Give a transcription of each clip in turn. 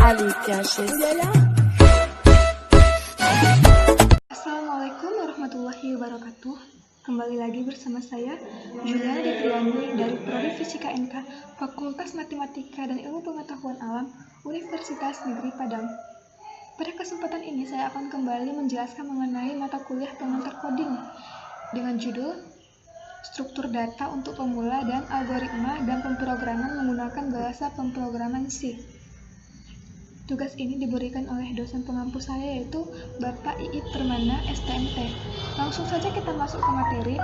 عليك يا شيخ. Assalamualaikum warahmatullahi wabarakatuh. Kembali lagi bersama saya, Juliana Devriani dari Prodi Fisika NK, Fakultas Matematika dan Ilmu Pengetahuan Alam, Universitas Negeri Padang. Pada kesempatan ini saya akan kembali menjelaskan mengenai mata kuliah pengantar coding dengan judul Struktur Data untuk Pemula dan Algoritma dan Pemrograman menggunakan Bahasa Pemrograman C. Tugas ini diberikan oleh dosen pengampu saya, yaitu Bapak Iit Permana, STMT. Langsung saja kita masuk ke materi.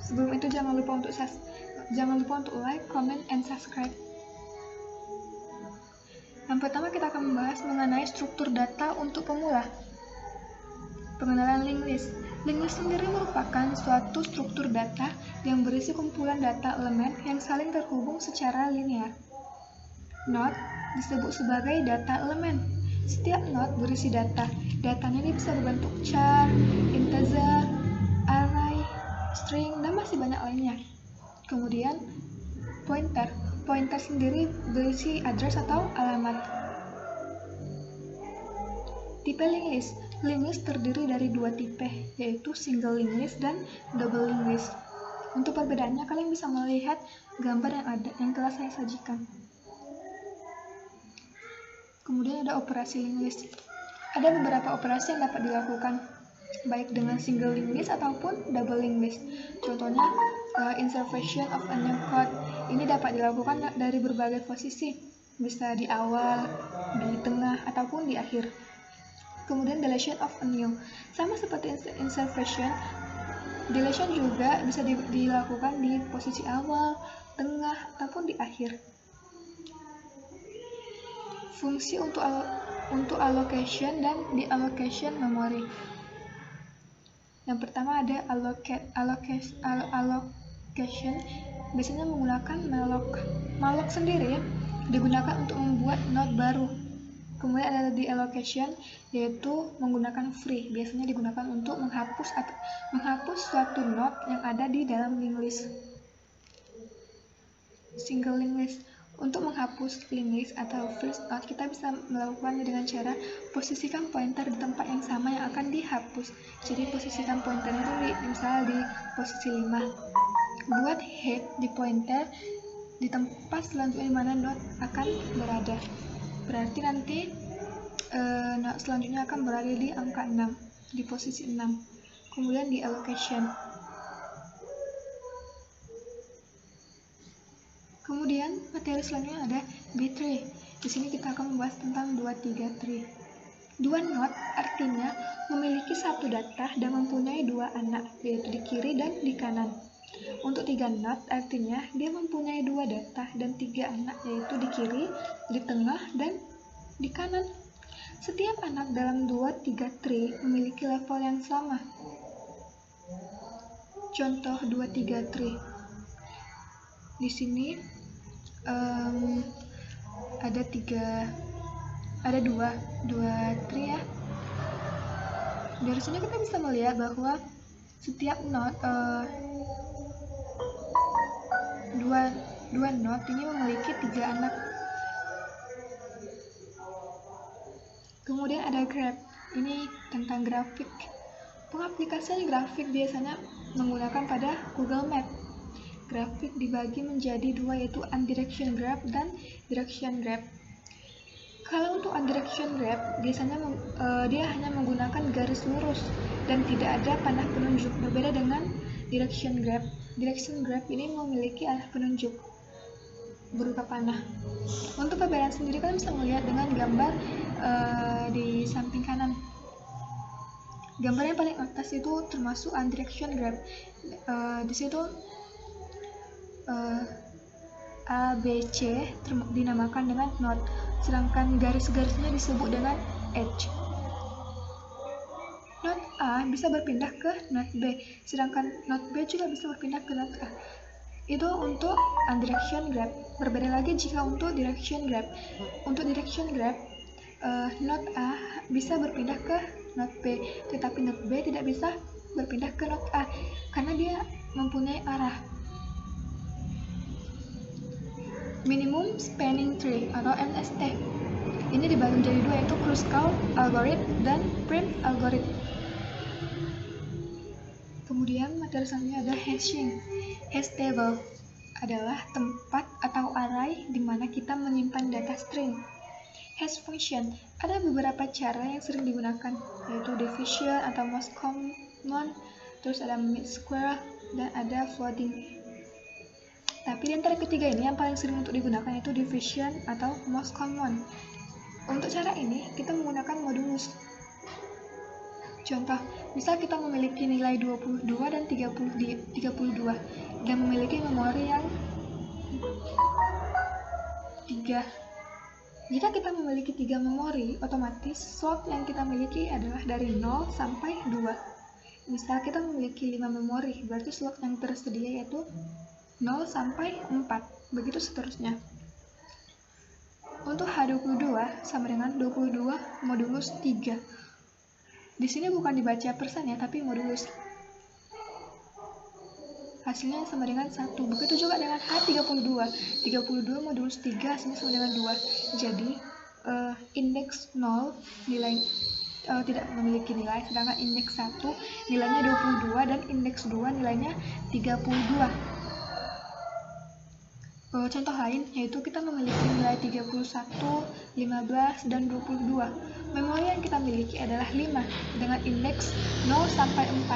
Sebelum itu jangan lupa untuk like, comment, and subscribe. Yang pertama kita akan membahas mengenai struktur data untuk pemula. Pengenalan linked list. Linked list sendiri merupakan suatu struktur data yang berisi kumpulan data elemen yang saling terhubung secara linear. Node disebut sebagai data elemen. Setiap node berisi data. Datanya ini bisa berbentuk char, integer, array, string, dan masih banyak lainnya. Kemudian pointer. Pointer sendiri berisi address atau alamat. Tipe linked list. Linked list terdiri dari dua tipe, yaitu single linked list dan double linked list. Untuk perbedaannya, kalian bisa melihat gambar yang telah saya sajikan. Kemudian ada operasi linked list. Ada beberapa operasi yang dapat dilakukan, baik dengan single linked list ataupun double linked list. Contohnya, insertion of a new code. Ini dapat dilakukan dari berbagai posisi, bisa di awal, di tengah, ataupun di akhir. Kemudian deletion of a new. Sama seperti insertion, deletion juga bisa dilakukan di posisi awal, tengah, ataupun di akhir. Fungsi untuk allocation dan deallocation memori. Yang pertama ada allocation, biasanya menggunakan malloc. Malloc sendiri digunakan untuk membuat node baru. Kemudian ada deallocation, yaitu menggunakan free, biasanya digunakan untuk menghapus suatu node yang ada di dalam linked list. Single linked list. Untuk menghapus linked list atau first node, kita bisa melakukannya dengan cara posisikan pointer di tempat yang sama yang akan dihapus. Jadi posisikan pointer itu misalnya di posisi 5. Buat head di pointer di tempat selanjutnya di mana node akan berada. Berarti nanti node selanjutnya akan berada di angka 6, di posisi 6. Kemudian di allocation. Kemudian materi selanjutnya ada B-tree. Di sini kita akan membahas tentang 2-3 tree. Dua node artinya memiliki satu data dan mempunyai dua anak, yaitu di kiri dan di kanan. Untuk 3 node artinya dia mempunyai dua data dan 3 anak, yaitu di kiri, di tengah, dan di kanan. Setiap anak dalam 2-3 tree memiliki level yang sama. Contoh 2-3 tree. Di sini ada dua tree ya. Dari sini kita bisa melihat bahwa setiap node dua node ini memiliki 3 anak. Kemudian ada graph. Ini tentang grafik. Pengaplikasian grafik biasanya menggunakan pada Google Map. Grafik dibagi menjadi dua, yaitu unidirection graph dan direction graph. Kalau untuk unidirection graph, biasanya dia hanya menggunakan garis lurus dan tidak ada panah penunjuk, berbeda dengan direction graph. Direction graph ini memiliki arah penunjuk berupa panah. Untuk perbedaan sendiri kalian bisa melihat dengan gambar di samping kanan. Gambar yang paling atas itu termasuk unidirection graph. Di situ A, B, C dinamakan dengan node, sedangkan garis-garisnya disebut dengan edge. Node A bisa berpindah ke node B, sedangkan node B juga bisa berpindah ke node A. Itu untuk unidirection graph. Berbeda lagi jika untuk direction graph. Untuk direction graph, node A bisa berpindah ke node B, tetapi node B tidak bisa berpindah ke node A karena dia mempunyai arah. Minimum Spanning Tree atau MST. Ini dibagi menjadi dua, yaitu Kruskal algorithm dan Prim's algorithm. Kemudian materi selanjutnya adalah hashing. Hash table adalah tempat atau array di mana kita menyimpan data string. Hash function ada beberapa cara yang sering digunakan, yaitu division atau most common, terus ada mid square, dan ada floating. Tapi di antara ketiga ini yang paling sering untuk digunakan yaitu division atau most common. Untuk cara ini kita menggunakan modulus. Contoh, misal kita memiliki nilai 22 dan 32 dan memiliki memori yang 3. Jika kita memiliki 3 memori, otomatis slot yang kita miliki adalah dari 0 sampai 2. Misal kita memiliki 5 memori, berarti slot yang tersedia yaitu 0 sampai 4, begitu seterusnya. Untuk H22 sama dengan 22 modulus 3. Di sini bukan dibaca persen ya, tapi modulus. Hasilnya sama dengan 1. Begitu juga dengan H32. 32 modulus 3 hasilnya sama dengan 2. Jadi indeks 0 nilai tidak memiliki nilai, sedangkan indeks 1 nilainya 22 dan indeks 2 nilainya 32. Contoh lain yaitu kita memiliki nilai 31, 15, dan 22. Memori yang kita miliki adalah 5 dengan indeks 0 sampai 4.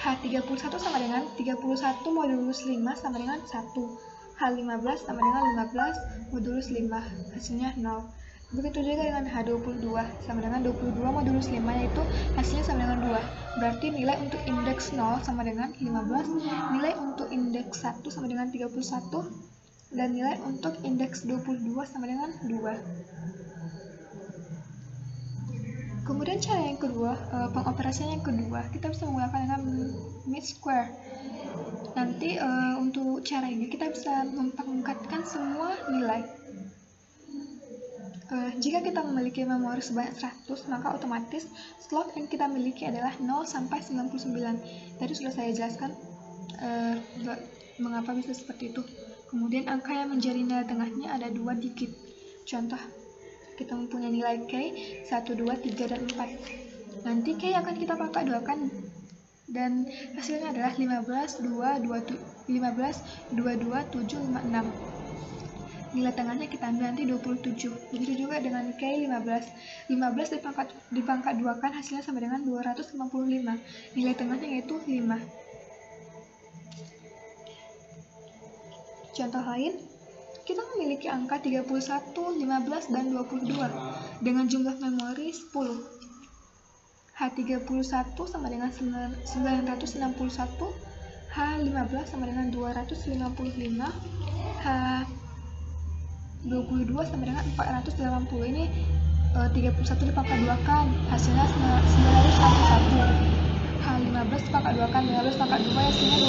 H31 sama dengan 31 modulus 5 sama dengan 1. H15 sama dengan 15 modulus 5, hasilnya 0. Begitu juga dengan H22 sama dengan 22 modulus 5, yaitu hasilnya sama dengan 2. Berarti nilai untuk indeks 0 sama dengan 15, nilai untuk indeks 1 sama dengan 31, dan nilai untuk indeks 22 sama dengan 2. Kemudian cara yang kedua, pengoperasian yang kedua, kita bisa menggunakan dengan mid square. Nanti untuk cara ini kita bisa mempangkatkan semua nilai. Jika kita memiliki memori sebanyak 100, maka otomatis slot yang kita miliki adalah 0 sampai 99. Tadi sudah saya jelaskan mengapa bisa seperti itu. Kemudian angka yang menjadi nilai tengahnya ada 2 digit. Contoh, kita mempunyai nilai K 1, 2, 3, dan 4. Nanti K akan kita pangkat 2-kan dan hasilnya adalah 15, 22, 7, 5, 6. Nilai tengahnya kita ambil nanti 27. Begitu juga dengan K 15. 15 dipangkat 2-kan hasilnya sama dengan 255. Nilai tengahnya yaitu 5. Contoh lain, kita memiliki angka 31, 15, dan 22 dengan jumlah memori 10. H31 sama dengan 961, H15 sama dengan 255, H22 sama dengan 480. Ini 31 dipangkat 2-kan, hasilnya 961. H15 dipangkat 2-kan, 15 dipangkat 2 hasilnya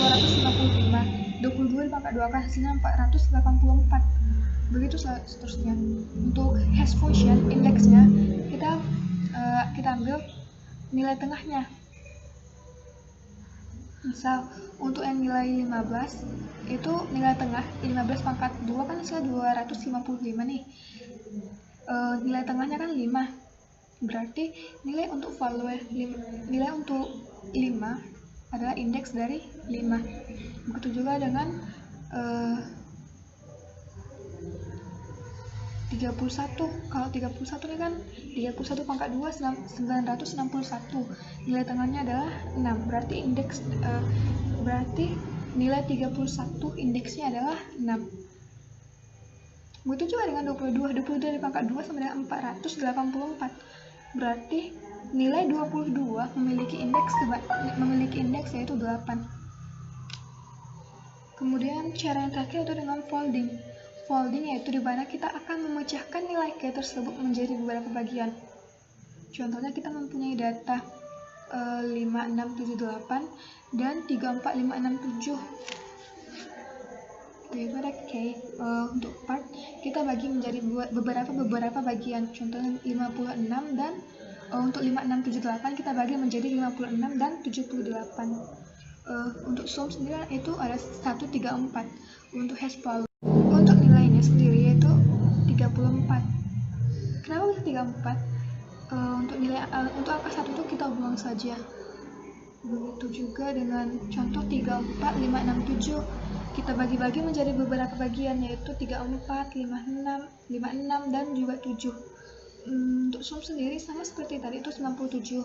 255. 22 dipangkat 2-kan hasilnya 484. Begitu seterusnya. Untuk hash function indeksnya kita ambil nilai tengahnya. Misal untuk yang nilai 15 itu nilai tengah 15 pangkat 2 kan hasilnya 255 nih. Nilai tengahnya kan 5. Berarti nilai untuk 5 adalah indeks dari 5. Begitu juga dengan 31. Kalau 31 ini kan 31 pangkat 2 961. Nilai tengahnya adalah 6. Berarti nilai 31 indeksnya adalah 6. Begitu juga dengan 22. 22 dipangkat 2 sama dengan 484. Berarti nilai 22 memiliki indeks yaitu 8. Kemudian cara yang terakhir itu dengan folding. Folding yaitu di mana kita akan memecahkan nilai K tersebut menjadi beberapa bagian. Contohnya kita mempunyai data 5678 dan 34567. Yaitu ada K. Untuk part kita bagi menjadi beberapa bagian. Contohnya 56 dan untuk 5678 kita bagi menjadi 56 dan 78. Untuk sum sendiri itu ada 134. Untuk hash value untuk nilainya sendiri yaitu 34. Kenapa bisa 34? Untuk angka 1 itu kita buang saja. Begitu juga dengan contoh 34, 5, 6, 7. Kita bagi-bagi menjadi beberapa bagian, yaitu 34, 56, 56, dan juga 7. Untuk sum sendiri sama seperti tadi, itu 97.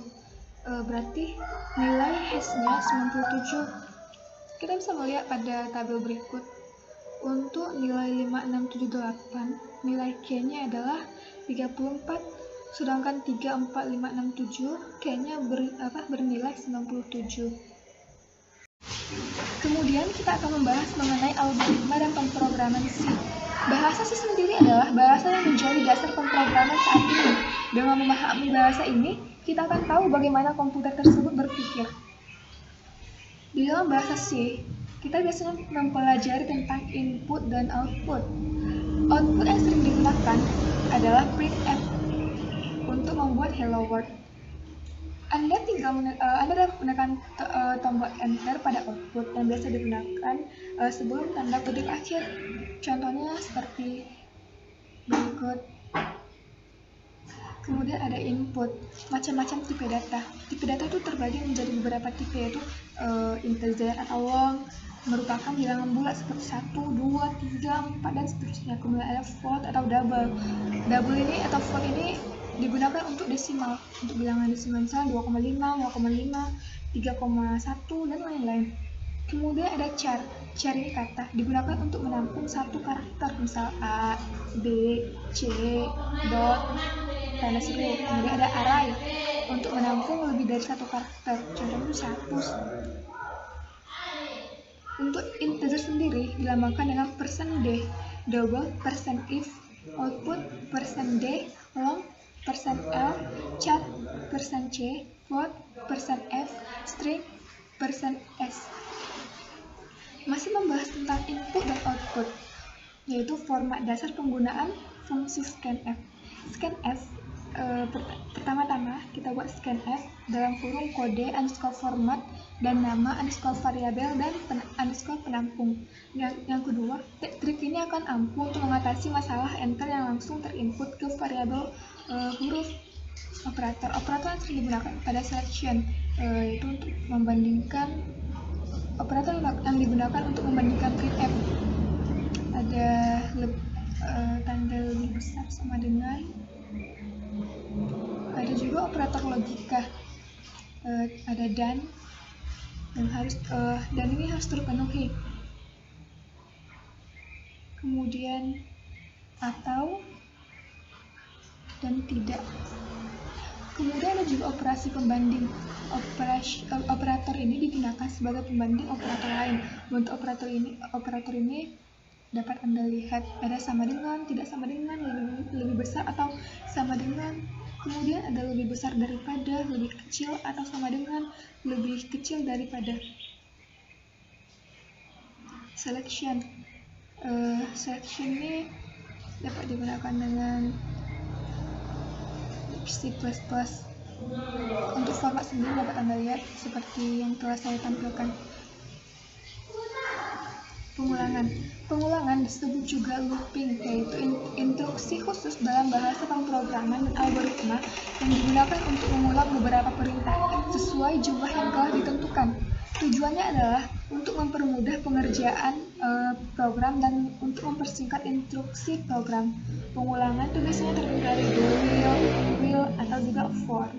Berarti nilai hash-nya 97. Kita bisa melihat pada tabel berikut. Untuk nilai 5678, nilai K-nya adalah 34, sedangkan 34567 K-nya bernilai 97. Kemudian kita akan membahas mengenai algoritma dan pemrograman C. Bahasa C sendiri adalah bahasa yang menjadi dasar pemrograman saat ini. Dengan memahami bahasa ini, kita akan tahu bagaimana komputer tersebut berpikir. Di dalam bahasa C, kita biasanya mempelajari tentang input dan output. Output yang sering digunakan adalah printf untuk membuat hello world. Anda dapat menekan tombol enter pada output yang biasa digunakan sebelum tanda kutip akhir. Contohnya seperti berikut. Kemudian ada input, macam-macam tipe data. Tipe data itu terbagi menjadi beberapa tipe, yaitu integer atau long, merupakan bilangan bulat seperti 1, 2, 3, 4, dan seterusnya. Kemudian ada float atau double. Double ini atau float ini digunakan untuk desimal, untuk bilangan desimal misalnya 2,5, 0,5, 3,1, dan lain-lain. Kemudian ada char. Char ini kata, digunakan untuk menampung satu karakter, misal A, B, C, dot, tanda seru. Kemudian ada array, untuk menampung lebih dari satu karakter, contohnya itu 100. Untuk integer sendiri dilambangkan dengan %d, double, %if, output, %d, long, %l, char, %c, float, %f, string, %s. Masih membahas tentang input dan output, yaitu format dasar penggunaan fungsi scanf. Scanf, pertama-tama kita buat scanf dalam kurung kode underscore format dan nama underscore variabel dan underscore penampung. Yang kedua, trik ini akan ampuh untuk mengatasi masalah enter yang langsung terinput ke variabel huruf. Operator yang sering digunakan pada selection, yaitu untuk membandingkan. Operator yang digunakan untuk membandingkan printf, ada tanda lebih besar sama dengan. Ada juga operator logika, ada dan ini harus terpenuhi. Kemudian atau dan tidak. Kemudian ada juga operasi pembanding. Operator ini digunakan sebagai pembanding operator lain. Untuk operator ini dapat Anda lihat ada sama dengan, tidak sama dengan, lebih besar atau sama dengan. Kemudian ada lebih besar daripada, lebih kecil atau sama dengan, lebih kecil daripada. Selection. Selection ini dapat digunakan dengan C++. Untuk format sendiri dapat Anda lihat seperti yang telah saya tampilkan. Pengulangan disebut juga looping, yaitu instruksi khusus dalam bahasa pemrograman dan algoritma yang digunakan untuk mengulang beberapa perintah sesuai jumlah yang telah ditentukan. Tujuannya adalah untuk mempermudah pengerjaan program dan untuk mempersingkat instruksi program. Pengulangan itu biasanya terdiri dari do, will, atau juga for.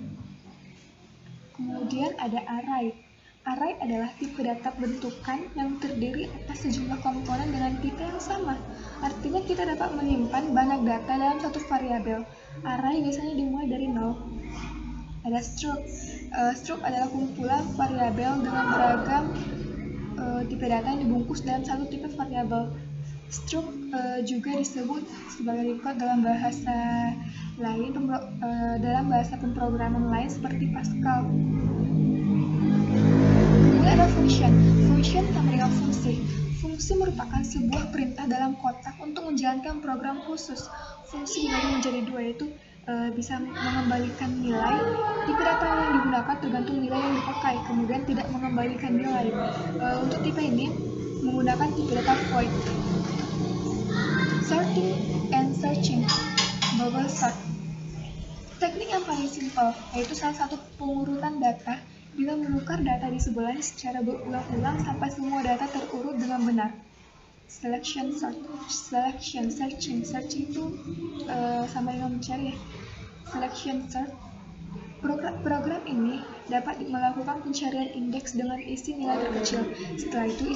Kemudian ada array. Array adalah tipe data bentukan yang terdiri atas sejumlah komponen dengan tipe yang sama. Artinya kita dapat menyimpan banyak data dalam satu variabel. Array biasanya dimulai dari 0. Ada struct. Struct adalah kumpulan variabel dengan beragam tipe data yang dibungkus dalam satu tipe variabel. Struct juga disebut sebagai record dalam bahasa lain, dalam bahasa pemrograman lain seperti Pascal. Kemudian ada function. Function sama dengan fungsi. Fungsi merupakan sebuah perintah dalam kotak untuk menjalankan program khusus. Fungsi dibagi menjadi dua, yaitu bisa mengembalikan nilai. Tipe data yang digunakan tergantung nilai yang dipakai, kemudian tidak mengembalikan nilai. Untuk tipe ini menggunakan tipe data void. Sorting and searching, bubble sort. yang paling simpel, yaitu salah satu pengurutan data bila menukar data di sebelahnya secara berulang-ulang sampai semua data terurut dengan benar. Searching itu sama dengan mencari ya. Selection search. Program ini dapat melakukan pencarian indeks dengan isi nilai terkecil. Setelah itu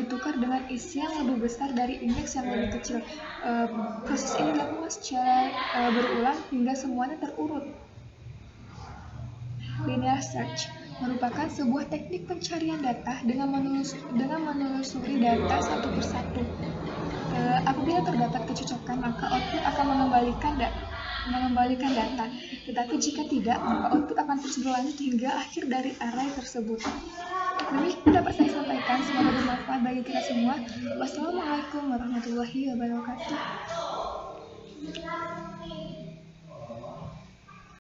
ditukar dengan isi yang lebih besar dari indeks yang lebih kecil. Proses ini dilakukan secara berulang hingga semuanya terurut. Linear search merupakan sebuah teknik pencarian data dengan menelusuri data satu persatu. Apabila terdapat kecocokan, maka output akan mengembalikan data. Tetapi jika tidak, maka output akan terus berlanjut hingga akhir dari array tersebut. Demikian dapat saya sampaikan, semoga bermanfaat bagi kita semua. Wassalamualaikum warahmatullahi wabarakatuh.